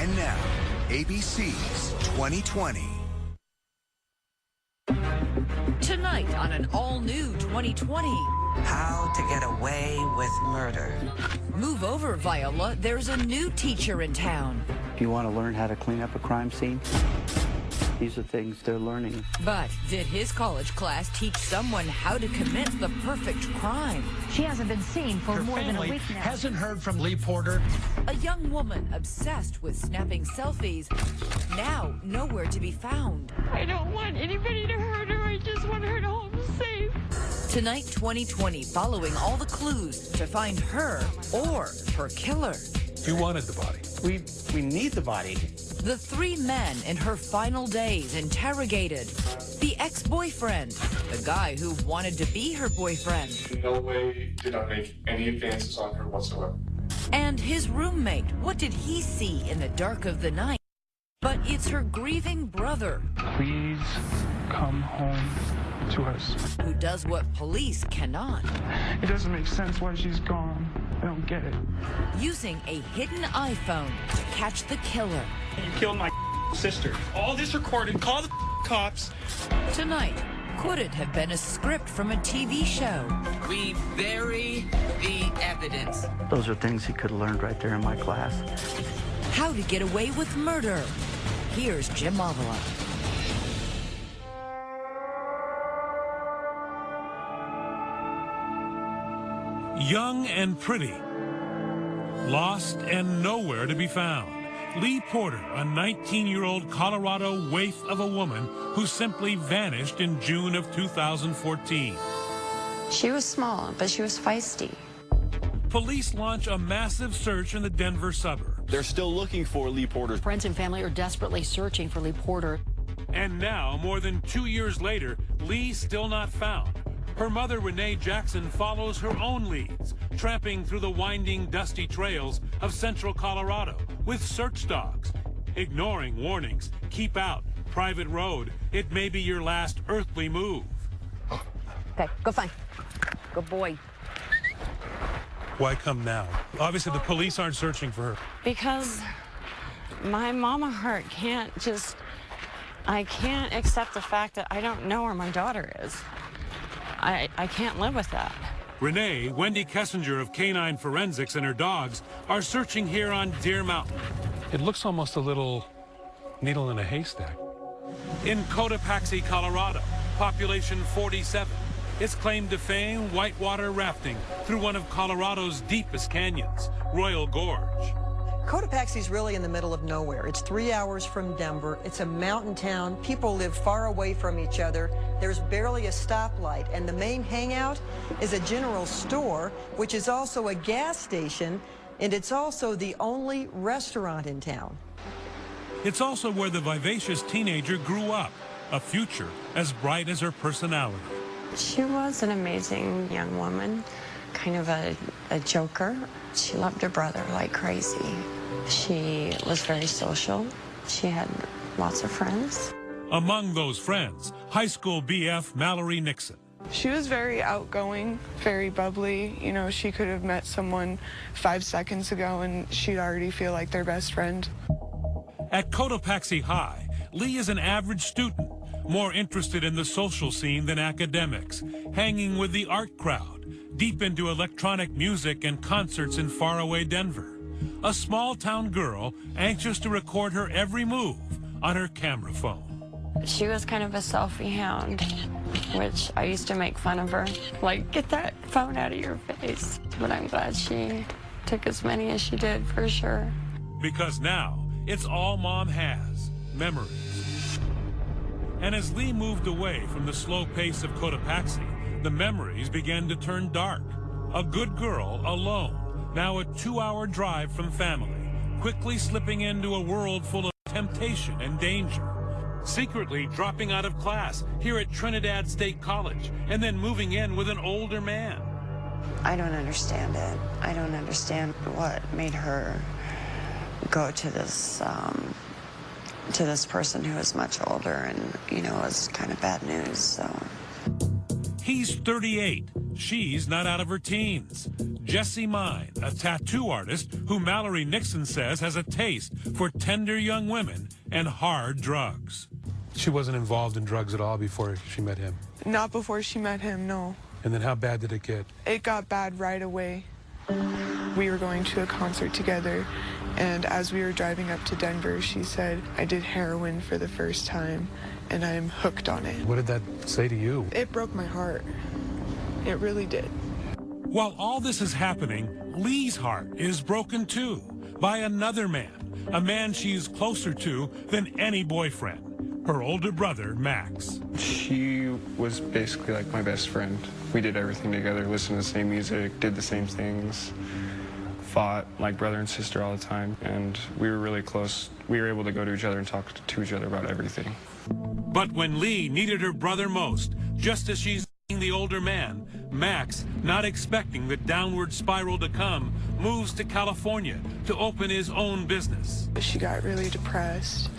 And now, ABC's 2020. Tonight on an all-new 2020. How to get away with murder. Move over, Viola. There's a new teacher in town. If you want to learn how to clean up a crime scene, these are things they're learning. But did his college class teach someone how to commit the perfect crime? She hasn't been seen for more than a week now. Hasn't heard from Lea Porter. A young woman obsessed with snapping selfies, now nowhere to be found. I don't want anybody to hurt her. I just want her to home safe. Tonight, 2020, following all the clues to find her or her killer. You wanted the body. We need the body. The three men in her final days interrogated. The ex-boyfriend, the guy who wanted to be her boyfriend. In no way did I make any advances on her whatsoever. And his roommate, what did he see in the dark of the night? But it's her grieving brother. Please come home to us. Who does what police cannot. It doesn't make sense why she's gone. I don't get it. Using a hidden iPhone to catch the killer. You killed my sister. All this recorded. Call the cops. Tonight, could it have been a script from a TV show? We bury the evidence. Those are things he could have learned right there in my class. How to get away with murder. Here's Jim Avila. Young and pretty, lost and nowhere to be found. Lea Porter, a 19-year-old Colorado waif of a woman who simply vanished in June of 2014. She was small, but she was feisty. Police launch a massive search in the Denver suburbs. They're still looking for Lea Porter. Friends and family are desperately searching for Lea Porter. And now, more than 2 years later, Lee's still not found. Her mother, Renee Jackson, follows her own leads, tramping through the winding, dusty trails of central Colorado with search dogs, ignoring warnings. Keep out, private road. It may be your last earthly move. Okay, go find. Good boy. Why come now? Obviously, the police aren't searching for her. Because my mama heart I can't accept the fact that I don't know where my daughter is. I can't live with that. Renee, Wendy Kessinger of Canine Forensics, and her dogs are searching here on Deer Mountain. It looks almost a little needle in a haystack. In Cotopaxi, Colorado, population 47. It's claim to fame whitewater rafting through one of Colorado's deepest canyons, Royal Gorge. Cotopaxi's really in the middle of nowhere. It's 3 hours from Denver. It's a mountain town. People live far away from each other. There's barely a stoplight, and the main hangout is a general store, which is also a gas station, and it's also the only restaurant in town. It's also where the vivacious teenager grew up, a future as bright as her personality. She was an amazing young woman, kind of a joker. She loved her brother like crazy. She was very social. She had lots of friends. Among those friends, high school BF Mallory Nixon. She was very outgoing, very bubbly. You know, she could have met someone 5 seconds ago and she'd already feel like their best friend. At Cotopaxi High, Lee is an average student, more interested in the social scene than academics, hanging with the art crowd, deep into electronic music and concerts in faraway Denver. A small-town girl anxious to record her every move on her camera phone. She was kind of a selfie hound, which I used to make fun of her. Like, get that phone out of your face. But I'm glad she took as many as she did, for sure. Because now, it's all Mom has, memories. And as Lee moved away from the slow pace of Cotopaxi, the memories began to turn dark. A good girl alone, now a 2-hour drive from family, quickly slipping into a world full of temptation and danger. Secretly dropping out of class here at Trinidad State College, and then moving in with an older man. I don't understand it. I don't understand what made her go to this person who is much older and, you know, was kind of bad news, so. He's 38. She's not out of her teens. Jessie Mine, a tattoo artist who Mallory Nixon says has a taste for tender young women and hard drugs. She wasn't involved in drugs at all before she met him? Not before she met him, no. And then how bad did it get? It got bad right away. We were going to a concert together, and as we were driving up to Denver, she said, I did heroin for the first time, and I'm hooked on it. What did that say to you? It broke my heart. It really did. While all this is happening, Lee's heart is broken too, by another man, a man she's closer to than any boyfriend, her older brother, Max. She was basically like my best friend. We did everything together, listened to the same music, did the same things, fought like brother and sister all the time, and we were really close. We were able to go to each other and talk to each other about everything. But when Lee needed her brother most, just as she's seeing the older man, Max, not expecting the downward spiral to come, moves to California to open his own business. She got really depressed,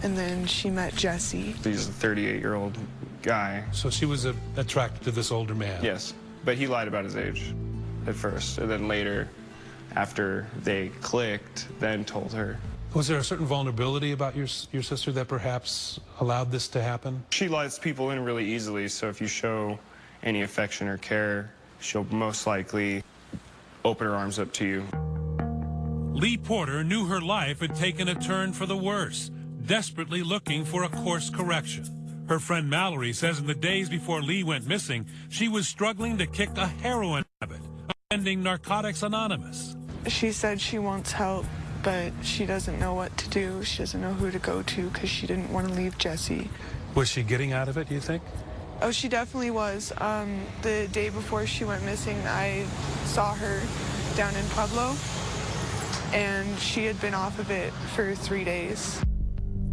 and then she met Jesse. He's a 38-year-old guy. So she was attracted to this older man? Yes, but he lied about his age at first, and then later, after they clicked, then told her. Was there a certain vulnerability about your sister that perhaps allowed this to happen? She lets people in really easily, so if you show any affection or care, she'll most likely open her arms up to you. Lea Porter knew her life had taken a turn for the worse, desperately looking for a course correction. Her friend Mallory says in the days before Lee went missing, she was struggling to kick a heroin habit, attending Narcotics Anonymous. She said she wants help, but she doesn't know what to do. She doesn't know who to go to because she didn't want to leave Jesse. Was she getting out of it, do you think? Oh, she definitely was. The day before she went missing, I saw her down in Pueblo, and she had been off of it for 3 days.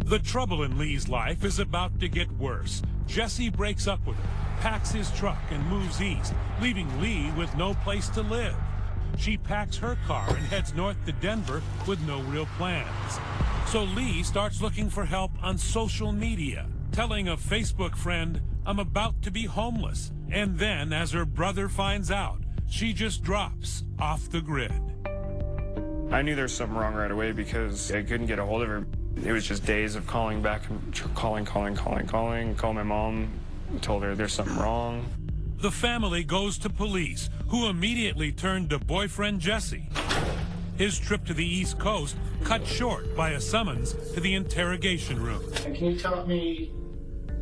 The trouble in Lee's life is about to get worse. Jesse breaks up with her, packs his truck, and moves east, leaving Lee with no place to live. She packs her car and heads north to Denver with no real plans. So Lee starts looking for help on social media, telling a Facebook friend, I'm about to be homeless. And then, as her brother finds out, she just drops off the grid. I knew there was something wrong right away because I couldn't get a hold of her. It was just days of calling back, calling, call my mom, told her there's something wrong. The family goes to police, who immediately turned to boyfriend Jesse. His trip to the East Coast cut short by a summons to the interrogation room. And can you tell me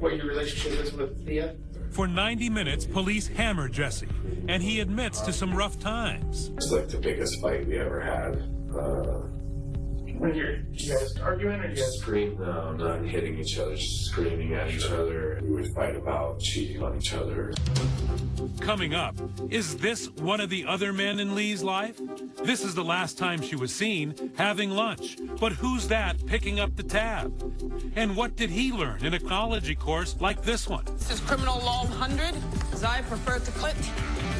what your relationship is with Lea? For 90 minutes, police hammer Jesse, and he admits to some rough times. It's like the biggest fight we ever had. When you guys arguing, or you guys scream? No, not hitting each other, just screaming at each other. We would fight about cheating on each other. Coming up, is this one of the other men in Lee's life? This is the last time she was seen having lunch. But who's that picking up the tab? And what did he learn in a criminology course like this one? This is Criminal Law 100, as I prefer to put.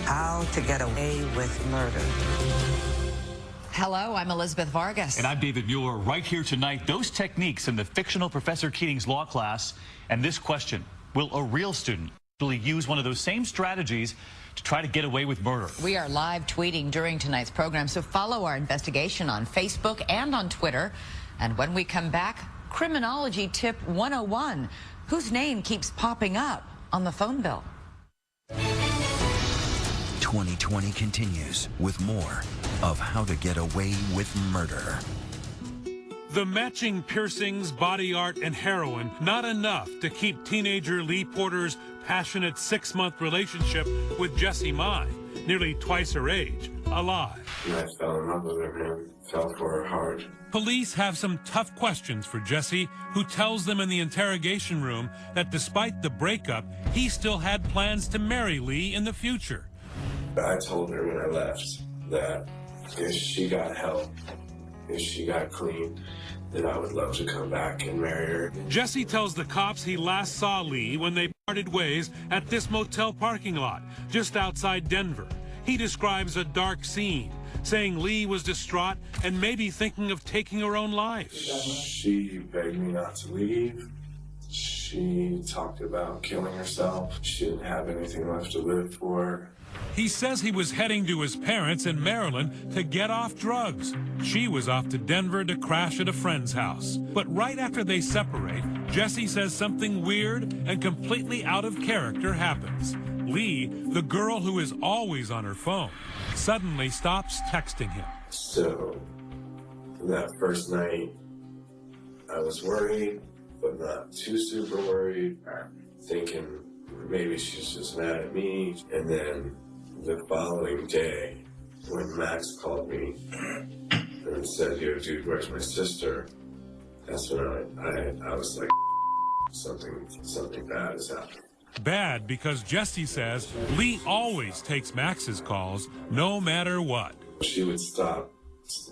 How to get away with murder. Hello, I'm Elizabeth Vargas. And I'm David Mueller. Right here tonight, those techniques in the fictional Professor Keating's law class, and this question: will a real student actually use one of those same strategies to try to get away with murder? We are live tweeting during tonight's program, so follow our investigation on Facebook and on Twitter. And when we come back, Criminology Tip 101, whose name keeps popping up on the phone bill. 2020 continues with more of How to Get Away with Murder. The matching piercings, body art, and heroin, not enough to keep teenager Lea Porter's passionate 6-month relationship with Jessie Mine, nearly twice her age, alive. I fell in love with her, man. Fell for her hard. Police have some tough questions for Jesse, who tells them in the interrogation room that despite the breakup, he still had plans to marry Lee in the future. I told her when I left that if she got help, if she got clean, then I would love to come back and marry her. Jesse tells the cops he last saw Lee when they parted ways at this motel parking lot just outside Denver. He describes a dark scene, saying Lee was distraught and maybe thinking of taking her own life. She begged me not to leave. She talked about killing herself. She didn't have anything left to live for. He says he was heading to his parents in Maryland to get off drugs. She was off to Denver to crash at a friend's house. But right after they separate, Jesse says something weird and completely out of character happens. Lee, the girl who is always on her phone, suddenly stops texting him. So, that first night, I was worried, but not too super worried, thinking maybe she's just mad at me. And then the following day, when Max called me and said, "Yo, dude, where's my sister?" That's when I was like, something bad is happening. Bad because Jesse says Lee always takes Max's calls, no matter what. She would stop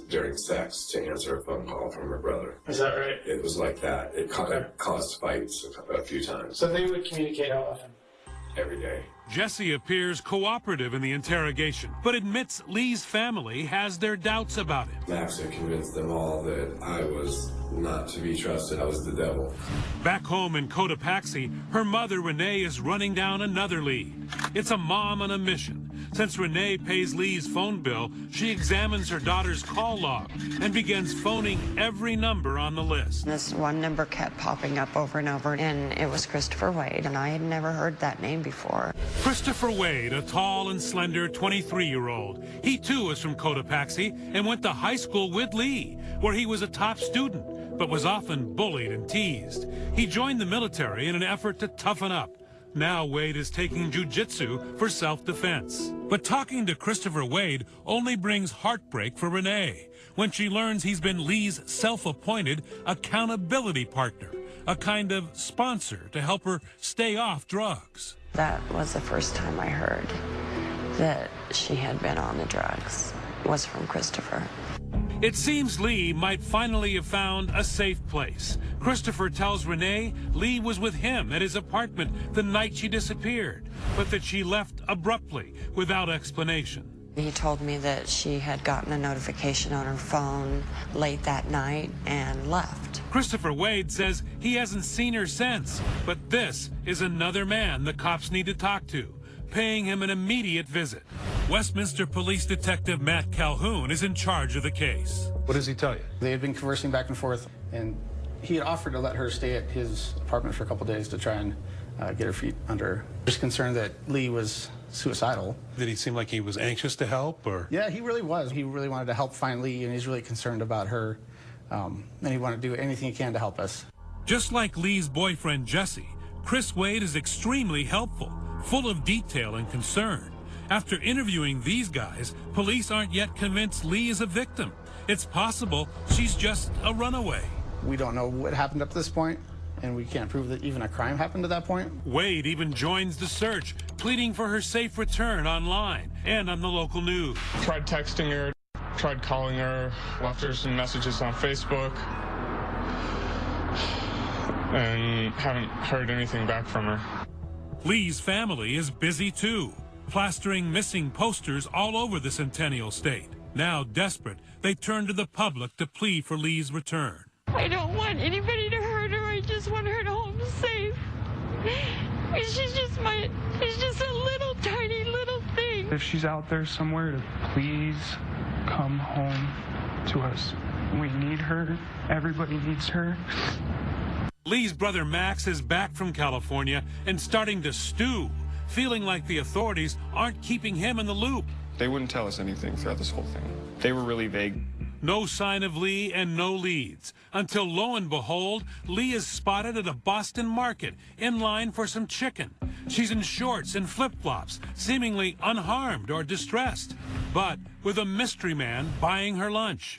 during sex to answer a phone call from her brother. Is that right? It was like that. It caused fights a few times. So they would communicate how often? Every day. Jesse appears cooperative in the interrogation, but admits Lee's family has their doubts about him. Max had convinced them all that I was not to be trusted. I was the devil. Back home in Cotopaxi, her mother, Renee, is running down another lead. It's a mom on a mission. Since Renee pays Lee's phone bill, she examines her daughter's call log and begins phoning every number on the list. This one number kept popping up over and over, and it was Christopher Waide, and I had never heard that name before. Christopher Waide, a tall and slender 23-year-old. He, too, is from Cotopaxi and went to high school with Lee, where he was a top student, but was often bullied and teased. He joined the military in an effort to toughen up. Now Waide is taking jiu-jitsu for self-defense. But talking to Christopher Waide only brings heartbreak for Renee when she learns he's been Lee's self-appointed accountability partner, a kind of sponsor to help her stay off drugs. That was the first time I heard that she had been on the drugs, was from Christopher. It seems Lee might finally have found a safe place. Christopher tells Renee Lee was with him at his apartment the night she disappeared, but that she left abruptly without explanation. He told me that she had gotten a notification on her phone late that night and left. Christopher Waide says he hasn't seen her since, but this is another man the cops need to talk to, paying him an immediate visit. Westminster Police Detective Matt Calhoun is in charge of the case. What does he tell you? They had been conversing back and forth, and he had offered to let her stay at his apartment for a couple days to try and get her feet under her. Just concerned that Lee was suicidal. Did he seem like he was anxious to help, or? Yeah, he really was. He really wanted to help find Lee, and he's really concerned about her, and he wanted to do anything he can to help us. Just like Lee's boyfriend, Jesse, Chris Waide is extremely helpful, full of detail and concern. After interviewing these guys, police aren't yet convinced Lee is a victim. It's possible she's just a runaway. We don't know what happened up to this point, and we can't prove that even a crime happened to that point. Waide even joins the search, pleading for her safe return online and on the local news. Tried texting her, tried calling her, left her some messages on Facebook, and haven't heard anything back from her. Lee's family is busy too, plastering missing posters all over the Centennial State. Now desperate, they turn to the public to plead for Lee's return. I don't want anybody to hurt her. I just want her to home safe. She's just a little tiny little thing. If she's out there somewhere, to please come home to us. We need her. Everybody needs her. Lee's brother Max is back from California and starting to stew, feeling like the authorities aren't keeping him in the loop. They wouldn't tell us anything throughout this whole thing. They were really vague. No sign of Lee and no leads, until lo and behold, Lee is spotted at a Boston market in line for some chicken. She's in shorts and flip-flops, seemingly unharmed or distressed, but with a mystery man buying her lunch.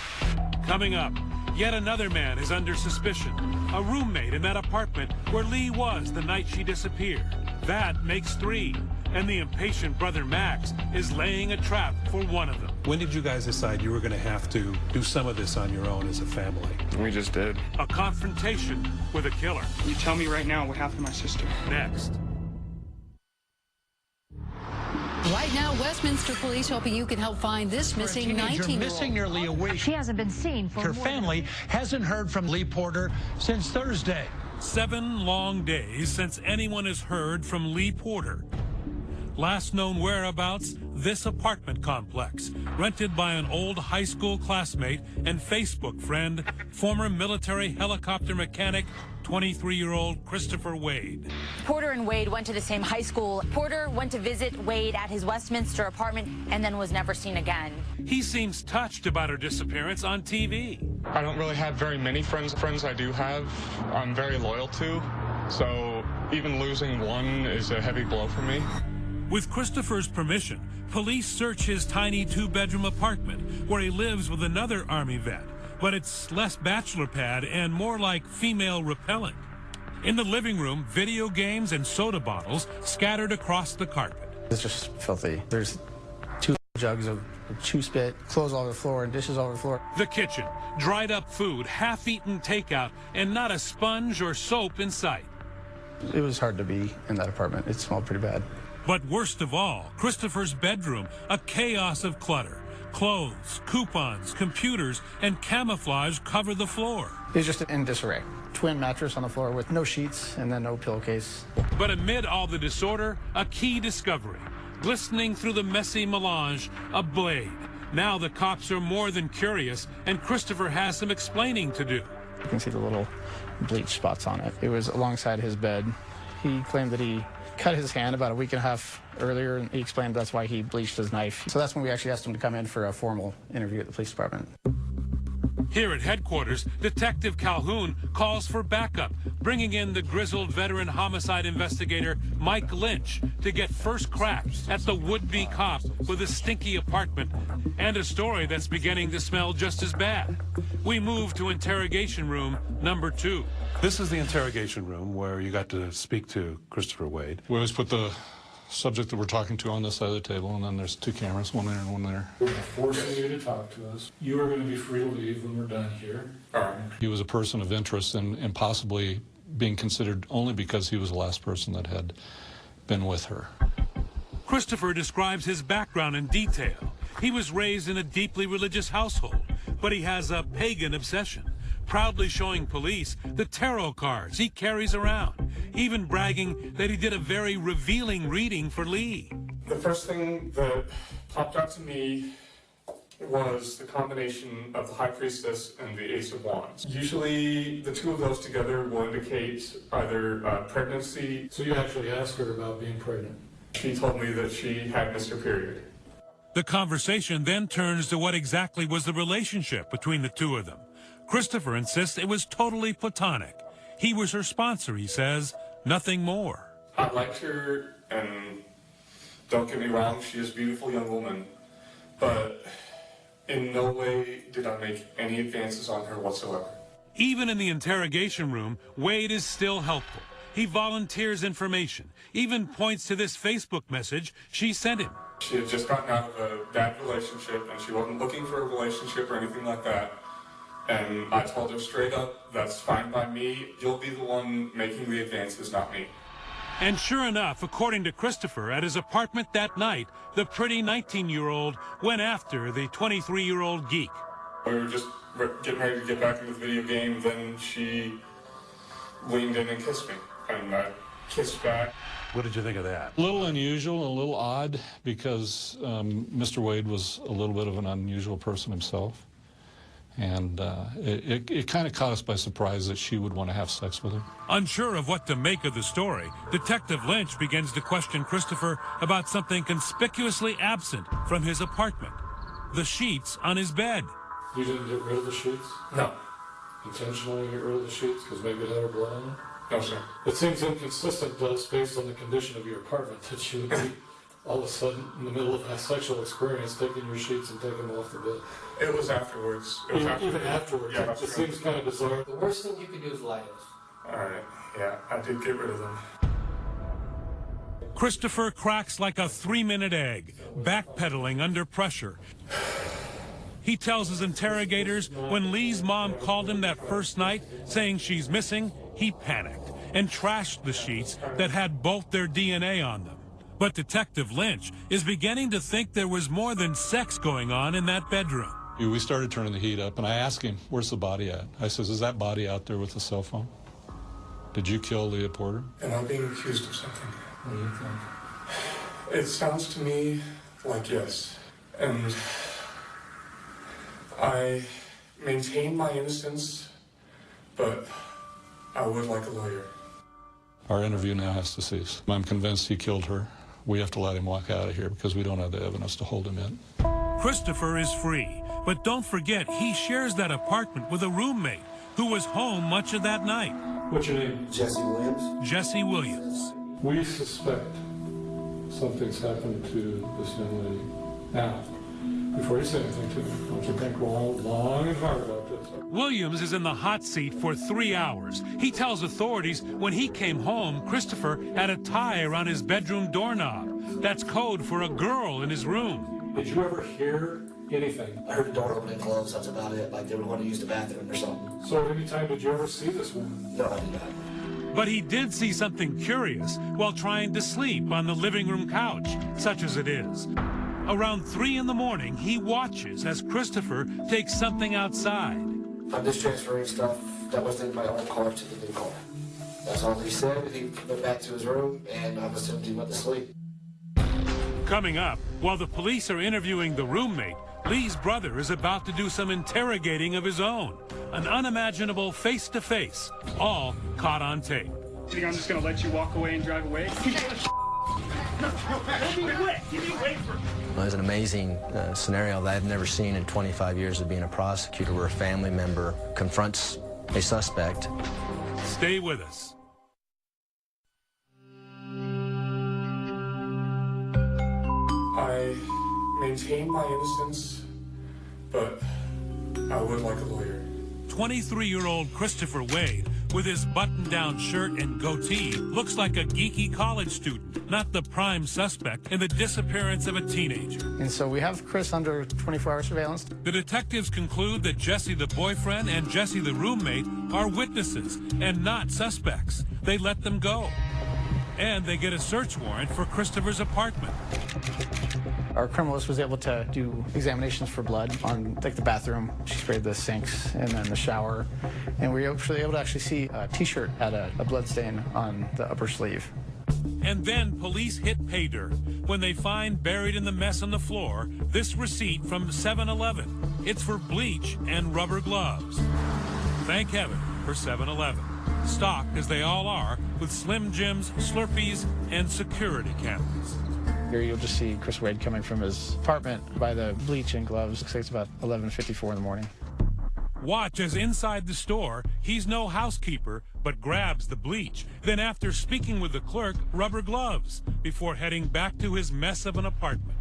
Coming up, yet another man is under suspicion, a roommate in that apartment where Lee was the night she disappeared. That makes 3, and the impatient brother Max is laying a trap for one of them. When did you guys decide you were going to have to do some of this on your own as a family? We just did. A confrontation with a killer. You tell me right now what happened to my sister. Next. Right now, Westminster Police hoping you can help find this missing 19-year-old. Missing nearly a week. She hasn't been seen for Her family hasn't heard from Lea Porter since Thursday. 7 long days since anyone has heard from Lea Porter. Last known whereabouts, this apartment complex, rented by an old high school classmate and Facebook friend, former military helicopter mechanic, 23-year-old Christopher Waide. Porter and Waide went to the same high school. Porter went to visit Waide at his Westminster apartment and then was never seen again. He seems touched about her disappearance on TV. I don't really have very many friends. Friends I do have, I'm very loyal to. So even losing one is a heavy blow for me. With Christopher's permission, police search his tiny two-bedroom apartment where he lives with another Army vet. But it's less bachelor pad and more like female repellent. In the living room, video games and soda bottles scattered across the carpet. It's just filthy. There's 2 jugs of chew spit, clothes all over the floor, and dishes all over the floor. The kitchen, dried up food, half-eaten takeout, and not a sponge or soap in sight. It was hard to be in that apartment. It smelled pretty bad. But worst of all, Christopher's bedroom, a chaos of clutter. Clothes, coupons, computers, and camouflage cover the floor. It was just in disarray. Twin mattress on the floor with no sheets and then no pillowcase. But amid all the disorder, a key discovery. Glistening through the messy melange, a blade. Now the cops are more than curious, and Christopher has some explaining to do. You can see the little bleach spots on it. It was alongside his bed. He claimed that he cut his hand about a week and a half earlier, and he explained that's why he bleached his knife. So that's when we actually asked him to come in for a formal interview at the police department. Here at headquarters, Detective Calhoun calls for backup, bringing in the grizzled veteran homicide investigator Mike Lynch to get first crack at the would-be cop with a stinky apartment and a story that's beginning to smell just as bad. We move to interrogation room number 2. This is the interrogation room where you got to speak to Christopher Waide. We always put the subject that we're talking to on this side of the table, and then there's 2 cameras, one there and one there. We're forcing you to talk to us. You are going to be free to leave when we're done here. All right. He was a person of interest and possibly being considered only because he was the last person that had been with her. Christopher describes his background in detail. He was raised in a deeply religious household, but he has a pagan obsession, proudly showing police the tarot cards he carries around, even bragging that he did a very revealing reading for Lee. The first thing that popped out to me was the combination of the High Priestess and the Ace of Wands. Usually the 2 of those together will indicate either pregnancy. So you actually asked her about being pregnant? She told me that she had missed her period. The conversation then turns to what exactly was the relationship between the 2 of them. Christopher insists it was totally platonic. He was her sponsor, he says, nothing more. I liked her, and don't get me wrong, she is a beautiful young woman, but in no way did I make any advances on her whatsoever. Even in the interrogation room, Waide is still helpful. He volunteers information, even points to this Facebook message she sent him. She had just gotten out of a bad relationship, and she wasn't looking for a relationship or anything like that. And I told her straight up, that's fine by me. You'll be the one making the advances, not me. And sure enough, according to Christopher, at his apartment that night, the pretty 19-year-old went after the 23-year-old geek. We were just getting ready to get back into the video game, then she leaned in and kissed me, and I kissed back. What did you think of that? A little unusual, a little odd, because Mr. Waide was a little bit of an unusual person himself. And it kind of caught us by surprise that she would want to have sex with him. Unsure of what to make of the story, Detective Lynch begins to question Christopher about something conspicuously absent from his apartment: the sheets on his bed. You didn't get rid of the sheets? No. Intentionally get rid of the sheets because maybe it had her blood on them? No, sir. It seems inconsistent, does, based on the condition of your apartment, that you would be all of a sudden in the middle of a sexual experience taking your sheets and taking them off the bed. It was afterwards. Even afterwards. Yeah, it seems kind of bizarre. The worst thing you can do is lie to us. All right. Yeah, I did get rid of them. Christopher cracks like a 3-minute egg, backpedaling under pressure. He tells his interrogators when Lee's mom called him that first night saying she's missing, he panicked and trashed the sheets that had both their DNA on them. But Detective Lynch is beginning to think there was more than sex going on in that bedroom. We started turning the heat up, and I asked him, where's the body at? I says, is that body out there with the cell phone? Did you kill Lea Porter? Am I being accused of something? What do you think? It sounds to me like yes. And I maintain my innocence, but I would like a lawyer. Our interview now has to cease. I'm convinced he killed her. We have to let him walk out of here because we don't have the evidence to hold him in. Christopher is free, but don't forget he shares that apartment with a roommate who was home much of that night. What's your name? Jesse Williams. Jesse Williams. We suspect something's happened to this young lady. Now, before you say anything to me, I want you to think long and hard about this. Williams is in the hot seat for 3 hours. He tells authorities when he came home, Christopher had a tie around his bedroom doorknob. That's code for a girl in his room. Did you ever hear anything? I heard the door open and close, that's about it. Like they would want to use the bathroom or something. So at any time did you ever see this woman? No, I did not. But he did see something curious while trying to sleep on the living room couch, such as it is. Around 3 in the morning, he watches as Christopher takes something outside. I'm just transferring stuff that was in my old car to the new car. That's all he said. He went back to his room, and I'm assuming he went to sleep. Coming up, while the police are interviewing the roommate, Lee's brother is about to do some interrogating of his own. An unimaginable face-to-face, all caught on tape. You think I'm just going to let you walk away and drive away? It was an amazing scenario that I've never seen in 25 years of being a prosecutor, where a family member confronts a suspect. Stay with us. I maintain my innocence, but I would like a lawyer. 23-year-old Christopher Waide, with his button-down shirt and goatee, looks like a geeky college student, not the prime suspect in the disappearance of a teenager. And so we have Chris under 24-hour surveillance. The detectives conclude that Jesse the boyfriend and Jesse the roommate are witnesses and not suspects. They let them go. And they get a search warrant for Christopher's apartment. Our criminalist was able to do examinations for blood on, like, the bathroom. She sprayed the sinks and then the shower. And we were able to actually see a T-shirt had a blood stain on the upper sleeve. And then police hit pay dirt when they find buried in the mess on the floor this receipt from 7-Eleven. It's for bleach and rubber gloves. Thank heaven for 7-Eleven. Stocked, as they all are, with Slim Jims, Slurpees, and security cameras. Here you'll just see Chris Waide coming from his apartment by the bleach and gloves. Looks like it's about 11:54 in the morning. Watch as inside the store, he's no housekeeper, but grabs the bleach. Then after speaking with the clerk, rubber gloves, before heading back to his mess of an apartment.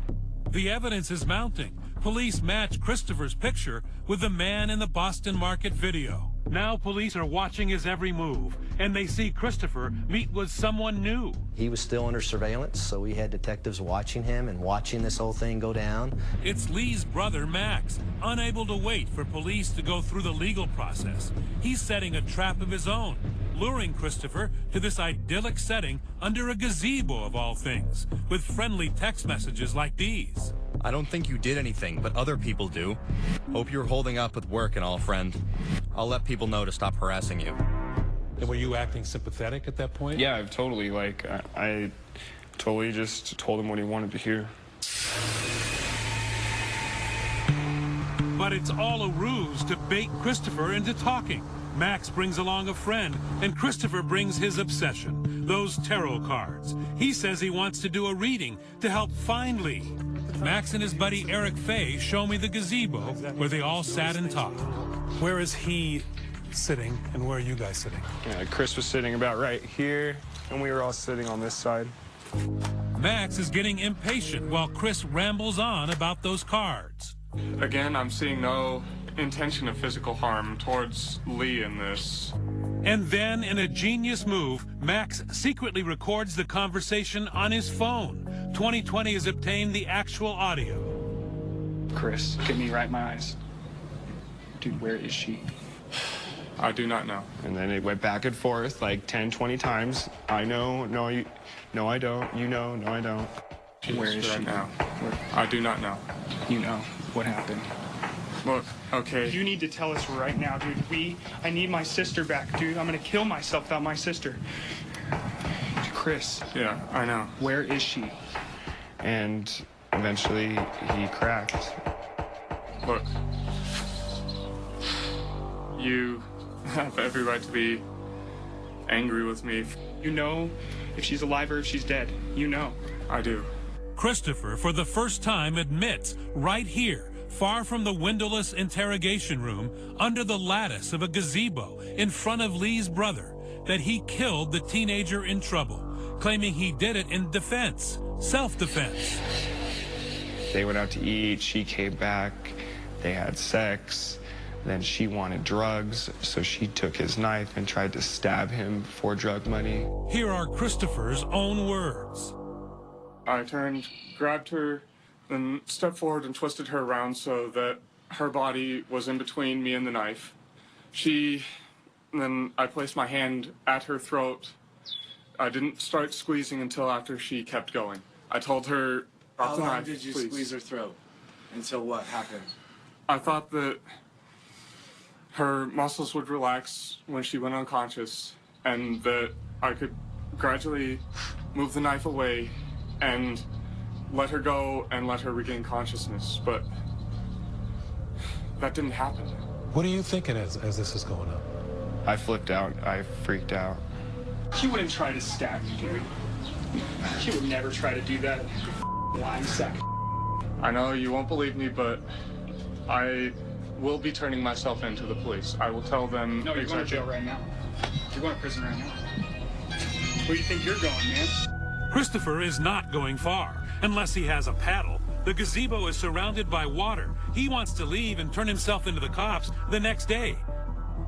The evidence is mounting. Police match Christopher's picture with the man in the Boston Market video. Now police are watching his every move, and they see Christopher meet with someone new. He was still under surveillance, so we had detectives watching him and watching this whole thing go down. It's Lee's brother, Max, unable to wait for police to go through the legal process. He's setting a trap of his own, luring Christopher to this idyllic setting under a gazebo of all things, with friendly text messages like these. I don't think you did anything, but other people do. Hope you're holding up with work and all, friend. I'll let people know to stop harassing you. And were you acting sympathetic at that point? Yeah, totally. Like, I totally just told him what he wanted to hear. But it's all a ruse to bait Christopher into talking. Max brings along a friend, and Christopher brings his obsession, those tarot cards. He says he wants to do a reading to help find Lee. Max and his buddy Eric Fay show me the gazebo where they all sat and talked. Where is he sitting, and where are you guys sitting? Yeah, Chris was sitting about right here, and we were all sitting on this side. Max is getting impatient while Chris rambles on about those cards. Again, I'm seeing no intention of physical harm towards Lee in this. And then, in a genius move, Max secretly records the conversation on his phone. 2020 has obtained the actual audio. Chris, look at me right in my eyes. Dude, where is she? I do not know. And then it went back and forth like 10, 20 times. I know, no, no, I don't. You know, no, I don't. Where is she now? I do not know. You know what happened. Look, okay. You need to tell us right now, dude. I need my sister back, dude. I'm gonna kill myself without my sister. Chris. Yeah, I know. Where is she? and eventually he cracked. Look, you have every right to be angry with me. You know if she's alive or if she's dead. You know. I do. Christopher, for the first time, admits right here, far from the windowless interrogation room, under the lattice of a gazebo in front of Lee's brother, that he killed the teenager in trouble, claiming he did it in defense, self-defense. They went out to eat, she came back, they had sex, then she wanted drugs, so she took his knife and tried to stab him for drug money. Here are Christopher's own words. I turned, grabbed her, then stepped forward and twisted her around so that her body was in between me and the knife. Then I placed my hand at her throat. I didn't start squeezing until after she kept going. I told her, How the long knife, did you please. squeeze her throat? Until what happened? I thought that her muscles would relax when she went unconscious, and that I could gradually move the knife away and let her go and let her regain consciousness, but that didn't happen. What are you thinking as this is going on? I flipped out, I freaked out. She wouldn't try to stab you, dude. She would never try to do that. Lying sack. I know you won't believe me, but I will be turning myself in to the police. I will tell them. No, you're going to jail right now. You're going to prison right now. Where do you think you're going, man? Christopher is not going far, unless he has a paddle. The gazebo is surrounded by water. He wants to leave and turn himself into the cops the next day.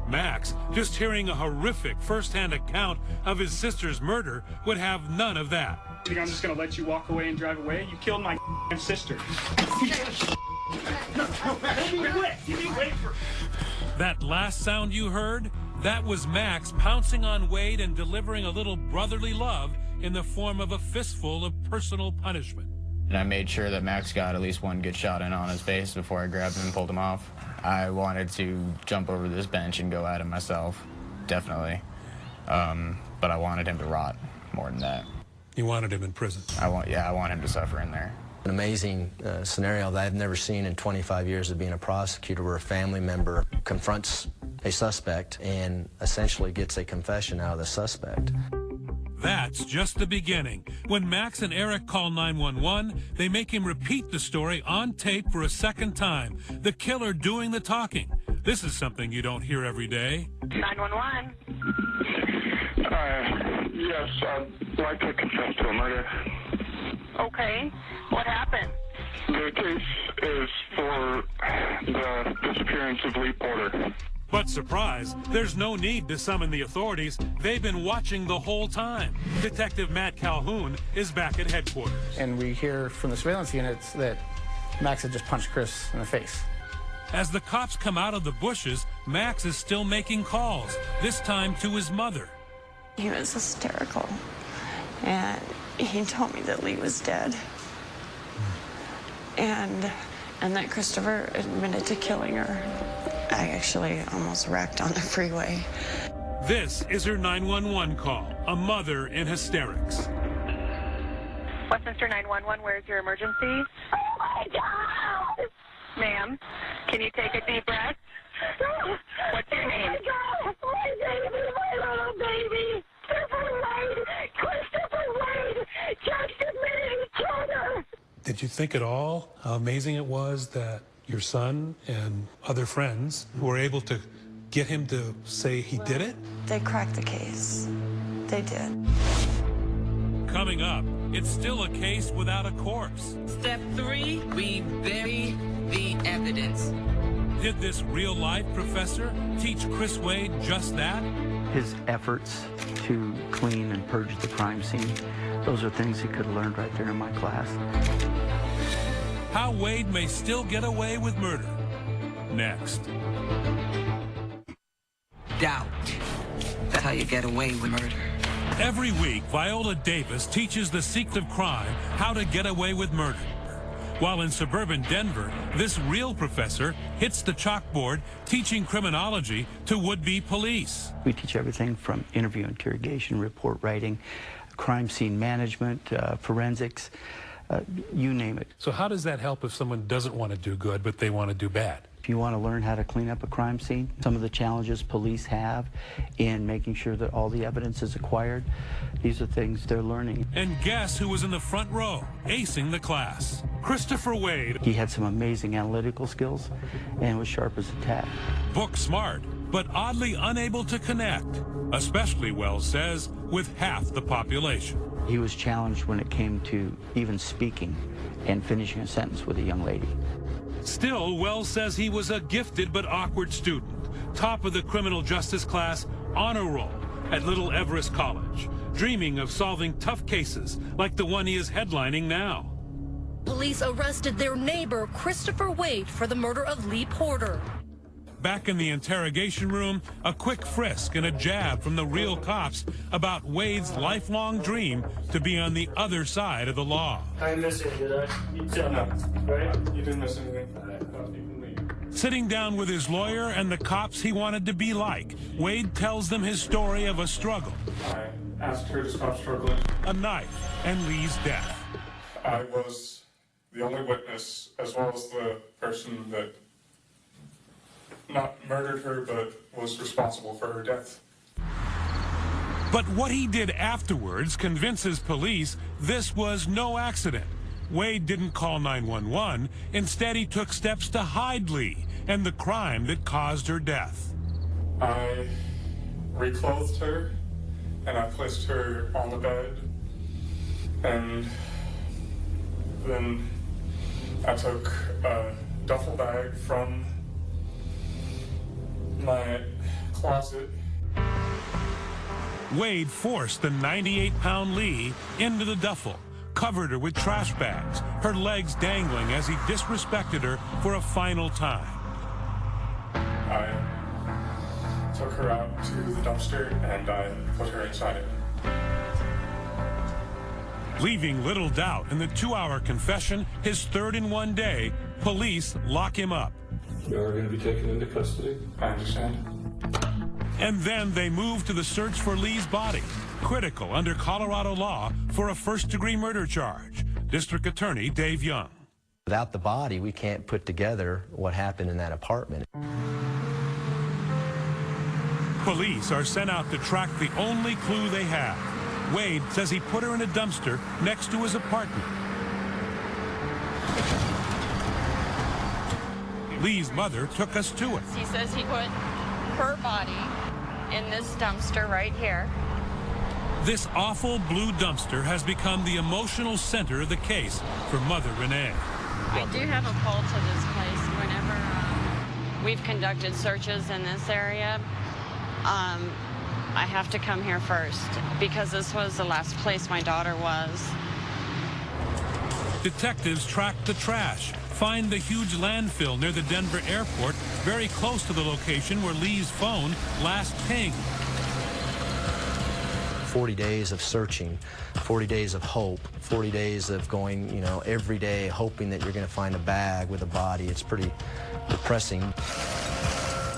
Max, just hearing a horrific first-hand account of his sister's murder, would have none of that. You think I'm just going to let you walk away and drive away? You killed my sister. That last sound you heard, that was Max pouncing on Waide and delivering a little brotherly love in the form of a fistful of personal punishment. And I made sure that Max got at least one good shot in on his face before I grabbed him and pulled him off. I wanted to jump over this bench and go at him myself, definitely. But I wanted him to rot more than that. You wanted him in prison? I want him to suffer in there. An amazing scenario that I've never seen in 25 years of being a prosecutor, where a family member confronts a suspect and essentially gets a confession out of the suspect. That's just the beginning. When Max and Eric call 911, they make him repeat the story on tape for a second time, the killer doing the talking. This is something you don't hear every day. 911. Yes, I'd like to confess to a murder. Okay. What happened? The case is for the disappearance of Lea Porter. But surprise, there's no need to summon the authorities. They've been watching the whole time. Detective Matt Calhoun is back at headquarters. And we hear from the surveillance units that Max had just punched Chris in the face. As the cops come out of the bushes, Max is still making calls, this time to his mother. He was hysterical, and he told me that Lee was dead, and that Christopher admitted to killing her. I actually almost wrecked on the freeway. This is her 911 call, a mother in hysterics. Westminster 911, where's your emergency? Oh my God! Ma'am, can you take a deep breath? What's your name? Oh my God! My baby, my little baby! Christopher Waide! Christopher Waide! Just admitted he killed her! Did you think at all how amazing it was that your son and other friends were able to get him to say he did it? They cracked the case. They did. Coming up, it's still a case without a corpse. Step 3, we bury the evidence. Did this real-life professor teach Chris Waide just that? His efforts to clean and purge the crime scene, those are things he could have learned right there in my class. How Waide may still get away with murder. Next. Doubt. That's how you get away with murder. Every week, Viola Davis teaches the Seeked of Crime how to get away with murder. While in suburban Denver, this real professor hits the chalkboard teaching criminology to would-be police. We teach everything from interview, interrogation, report writing, crime scene management, forensics, you name it. So how does that help if someone doesn't want to do good, but they want to do bad? If you want to learn how to clean up a crime scene, some of the challenges police have in making sure that all the evidence is acquired, these are things they're learning. And guess who was in the front row, acing the class? Christopher Waide. He had some amazing analytical skills and was sharp as a tack. Book smart, but oddly unable to connect, especially, Wells says, with half the population. He was challenged when it came to even speaking and finishing a sentence with a young lady. Still, Wells says he was a gifted but awkward student, top of the criminal justice class honor roll at Little Everest College, dreaming of solving tough cases like the one he is headlining now. Police arrested their neighbor, Christopher Waide, for the murder of Lea Porter. Back in the interrogation room, a quick frisk and a jab from the real cops about Wade's lifelong dream to be on the other side of the law. I missed it, did I? You did not, right? You didn't miss anything. Sitting down with his lawyer and the cops he wanted to be like, Waide tells them his story of a struggle. I asked her to stop struggling. A knife and Lee's death. I was the only witness, as well as the person that not murdered her, but was responsible for her death. But what he did afterwards convinces police this was no accident. Waide didn't call 911. Instead, he took steps to hide Lee and the crime that caused her death. I reclothed her, and I placed her on the bed, and then I took a duffel bag from my closet. Waide forced the 98-pound Lee into the duffel, covered her with trash bags, her legs dangling as he disrespected her for a final time. I took her out to the dumpster and I put her inside it. Leaving little doubt in the 2-hour confession, his third in one day, police lock him up. You are going to be taken into custody. I understand. And then they move to the search for Lee's body, critical under Colorado law for a first-degree murder charge. District Attorney Dave Young. Without the body, we can't put together what happened in that apartment. Police are sent out to track the only clue they have. Waide says he put her in a dumpster next to his apartment. Lee's mother took us to it. He says he put her body in this dumpster right here. This awful blue dumpster has become the emotional center of the case for Mother Renee. I do have a pull to this place. Whenever we've conducted searches in this area, I have to come here first because this was the last place my daughter was. Detectives track the trash, find the huge landfill near the Denver airport, very close to the location where Lee's phone last pinged. 40 days of searching, 40 days of hope, 40 days of going, you know, every day hoping that you're going to find a bag with a body. It's pretty depressing.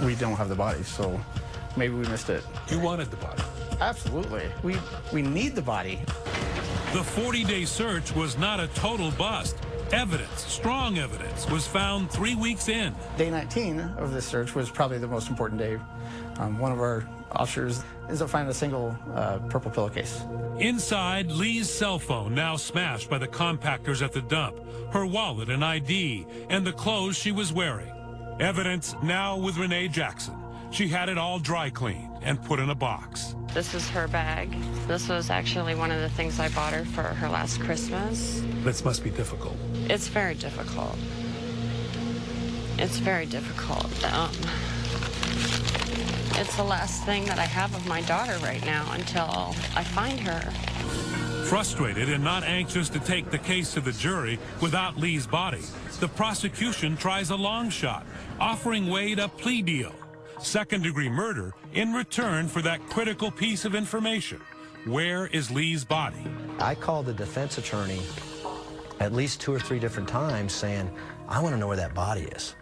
We don't have the body, so maybe we missed it. You wanted the body. Absolutely. We need the body. The 40-day search was not a total bust. Evidence, strong evidence, was found 3 weeks in. Day 19 of this search was probably the most important day. One of our officers ends up finding a single purple pillowcase. Inside, Lee's cell phone, now smashed by the compactors at the dump, her wallet and ID, and the clothes she was wearing. Evidence now with Renee Jackson. She had it all dry cleaned and put in a box. This is her bag. This was actually one of the things I bought her for her last Christmas. This must be difficult. It's very difficult. It's very difficult. It's the last thing that I have of my daughter right now until I find her. Frustrated and not anxious to take the case to the jury without Lee's body, the prosecution tries a long shot, offering Waide a plea deal. Second-degree murder in return for that critical piece of information. Where is Lee's body? I called the defense attorney at least 2 or 3 different times saying, I want to know where that body is.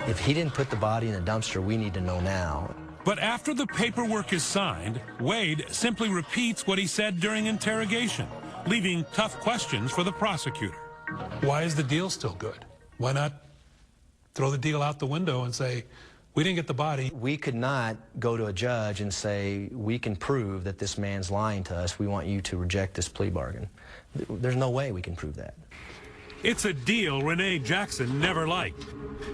If he didn't put the body in the dumpster, we need to know now. But after the paperwork is signed, Waide simply repeats what he said during interrogation. leaving tough questions for the prosecutor. Why is the deal still good? Why not throw the deal out the window and say, we didn't get the body? We could not go to a judge and say, we can prove that this man's lying to us. We want you to reject this plea bargain. There's no way we can prove that. It's a deal Renee Jackson never liked.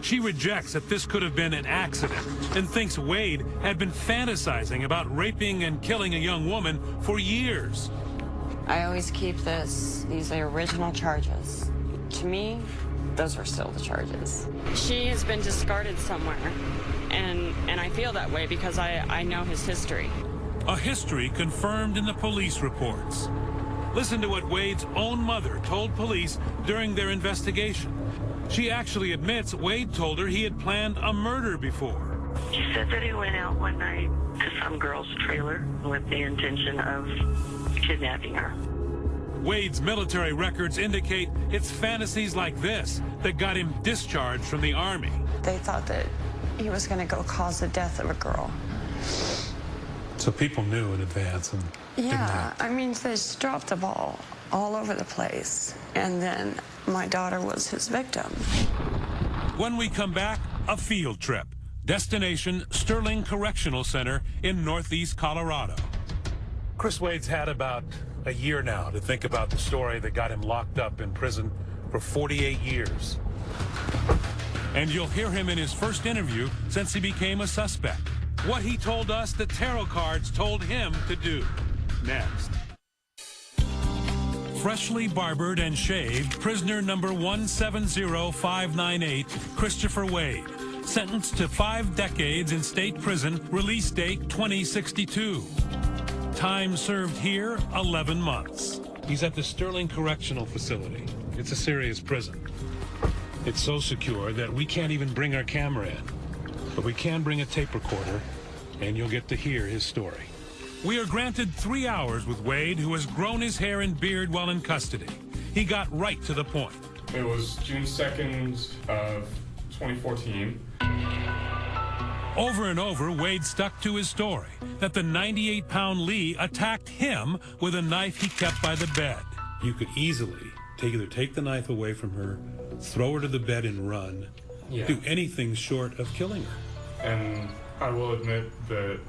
She rejects that this could have been an accident and thinks Waide had been fantasizing about raping and killing a young woman for years. I always keep this. These are original charges. To me, those are still the charges. She has been discarded somewhere, and I feel that way because I know his history. A history confirmed in the police reports. Listen to what Waide's own mother told police during their investigation. She actually admits Waide told her he had planned a murder before. She said that he went out one night to some girl's trailer with the intention of kidnapping her. Waide's military records indicate it's fantasies like this that got him discharged from the Army. They thought that he was going to go cause the death of a girl. So people knew in advance and didn't Yeah, act. I mean, they just dropped the ball all over the place. And then my daughter was his victim. When we come back, a field trip. Destination Sterling Correctional Center in Northeast Colorado. Chris Waide's had about a year now to think about the story that got him locked up in prison for 48 years. And you'll hear him in his first interview since he became a suspect. What he told us the tarot cards told him to do. Next. Freshly barbered and shaved, prisoner number 170598, Christopher Waide. Sentenced to 5 decades in state prison, release date 2062. Time served here, 11 months. He's at the Sterling Correctional Facility. It's a serious prison. It's so secure that we can't even bring our camera in. But we can bring a tape recorder, and you'll get to hear his story. We are granted 3 hours with Waide, who has grown his hair and beard while in custody. He got right to the point. It was June 2nd of 2014. Over and over, Waide stuck to his story that the 98-pound Lee attacked him with a knife he kept by the bed. You could easily either take the knife away from her, throw her to the bed and run, do anything short of killing her. And I will admit that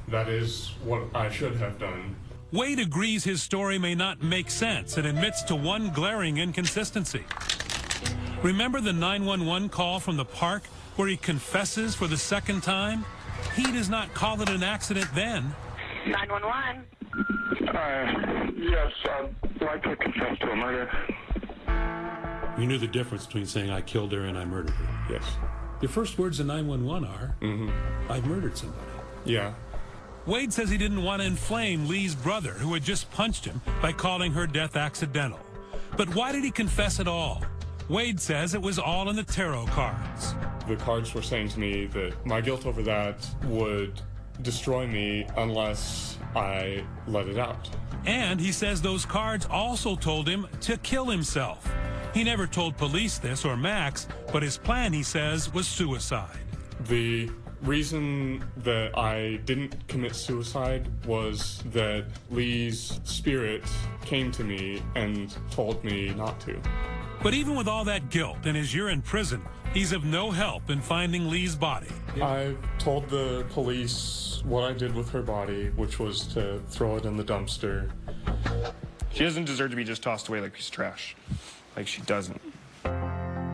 that is what I should have done. Waide agrees his story may not make sense and admits to one glaring inconsistency. Remember the 911 call from the park where he confesses for the second time? He does not call it an accident then. 911. Yes, I'd like to confess to a murder. You knew the difference between saying I killed her and I murdered her. Yes. Your first words in 911 are, I've murdered somebody. Yeah. Waide says he didn't want to inflame Lee's brother, who had just punched him, by calling her death accidental. But why did he confess at all? Waide says it was all in the tarot cards. The cards were saying to me that my guilt over that would destroy me unless I let it out. And he says those cards also told him to kill himself. He never told police this or Max, but his plan, he says, was suicide. The reason that I didn't commit suicide was that Lee's spirit came to me and told me not to. But even with all that guilt and his year in prison, he's of no help in finding Lee's body. I told the police what I did with her body, which was to throw it in the dumpster. She doesn't deserve to be just tossed away like a piece of trash. Like she doesn't.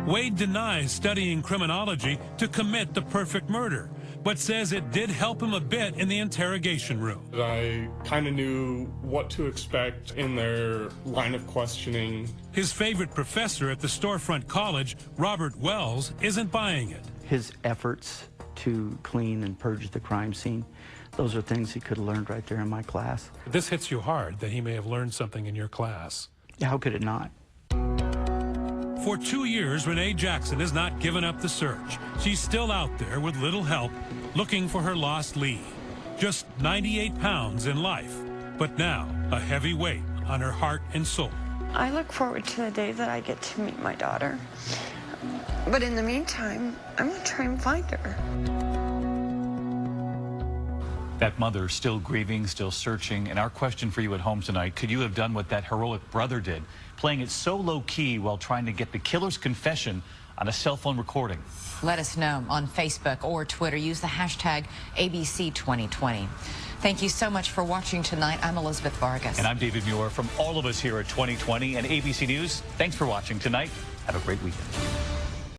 Waide denies studying criminology to commit the perfect murder, but says it did help him a bit in the interrogation room. I kind of knew what to expect in their line of questioning. His favorite professor at the storefront college, Robert Wells, isn't buying it. His efforts to clean and purge the crime scene, those are things he could have learned right there in my class. This hits you hard that he may have learned something in your class. How could it not? For 2 years, Renee Jackson has not given up the search. She's still out there with little help, looking for her lost Lee. Just 98 pounds in life, but now a heavy weight on her heart and soul. I look forward to the day that I get to meet my daughter. But in the meantime, I'm going to try and find her. That mother still grieving, still searching, and our question for you at home tonight, could you have done what that heroic brother did, playing it so low-key while trying to get the killer's confession on a cell phone recording? Let us know on Facebook or Twitter. Use the hashtag ABC2020. Thank you so much for watching tonight. I'm Elizabeth Vargas. And I'm David Muir. From all of us here at 2020 and ABC News, thanks for watching tonight. Have a great weekend.